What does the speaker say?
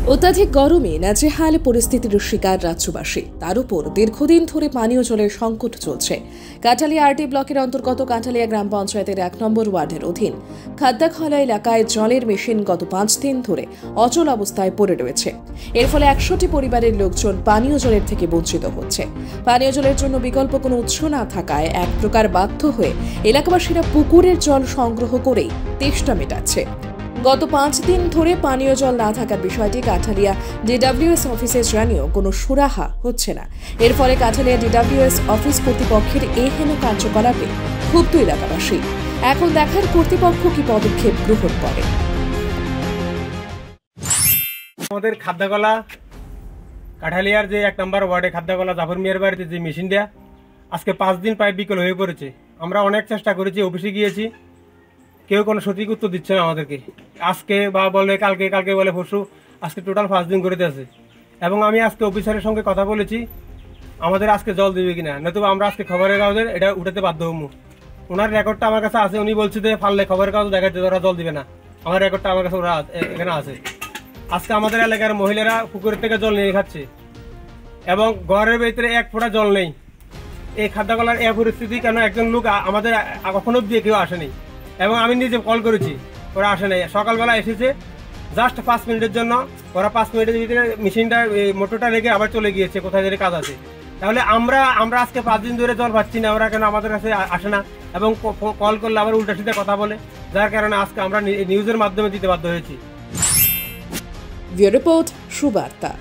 অত্যাধিক গরমে নাজেহাল পরিস্থিতির শিকার রাজ্যবাসী। তার উপর দীর্ঘদিন ধরে পানীয় জলের সংকট চলছে। কাঁঠালিয়া আরটি ব্লকের অন্তর্গত কাঁঠালিয়া গ্রাম পঞ্চায়েতের ১ নম্বর ওয়ার্ডের অধীন খাদ্যাখলা এলাকায় জলের মেশিন গত ৫ দিন ধরে অচল অবস্থায় পড়ে রয়েছে। এর ফলে ১০০টি পরিবারের লোকজন পানীয় জলের থেকে বঞ্চিত হচ্ছে। পানীয় জলের জন্য বিকল্প কোনো উৎস না থাকায় এক প্রকার বাধ্য হয়ে এলাকাবাসীরা পুকুরের জল সংগ্রহ করেই তেষ্টা মেটাচ্ছে। গত ৫ দিন ধরে পানীয় জল না থাকার বিষয়টি কাঁঠালিয়া ডিডব্লিউএস অফিসে জানিয়েও কোনো সুরাহা হচ্ছে না। এর ফলে কাঁঠালিয়া ডিডব্লিউএস অফিস কর্তৃপক্ষের এহেন কার্যকলাপে ক্ষুব্ধ এলাকাবাসী। এখন দেখার কর্তৃপক্ষ কি পদক্ষেপ গ্রহণ করে। আমাদের খাদ্যাকলা কাঁঠালিয়ার যে ১ নম্বর ওয়ার্ডে খাদ্যাকলা জাফর মিয়ার বাড়িতে যে মেশিনটা আজকে ৫ দিন প্রায় বিকল হয়ে পড়েছে। আমরা অনেক চেষ্টা করেছি, অফিসে গিয়েছি, কেউ কোনো সঠিক উত্তর দিচ্ছে না আমাদেরকে। আজকে বা বলে কালকে বলে পরশু, আজকে টোটাল ৫ দিন করে দিয়েছে। এবং আমি আজকে অফিসারের সঙ্গে কথা বলেছি আমাদের আজকে জল দেবে কিনা, নতুবা আমরা আজকে খবরের কাগজে এটা উঠাতে বাধ্য হবো। ওনার রেকর্ডটা আমার কাছে আছে, উনি বলছে যে ফাললে খবরের কাগজ দেখাচ্ছে ওরা জল দিবে না। আমার রেকর্ডটা আমার কাছে ওরা এখানে আছে। আজকে আমাদের এলাকার মহিলারা পুকুরের থেকে জল নিয়ে খাচ্ছে এবং ঘরের ভিতরে ১ ফোঁটা জল নেই। এই খাদ্যাকলার এই পরিস্থিতি কেন, একজন লোক আমাদের কখনো দিয়ে কেউ আসেনি এবং আমি নিজে কল করেছি, ওরা আসে নাই। সকালবেলা এসেছে জাস্ট ৫ মিনিটের জন্য, ওরা ৫ মিনিটের ভিতরে মেশিনটা মোটরটা রেখে আবার চলে গিয়েছে কোথায় ধরে কাজ আছে। তাহলে আমরা আজকে 5 দিন ধরে জল পাচ্ছি না, ওরা কেন আমাদের কাছে আসে না এবং কল করলে আবার উল্টা সিধা কথা বলে, যার কারণে আজকে আমরা নিউজের মাধ্যমে দিতে বাধ্য হয়েছি। রিপোর্ট সুবার্তা।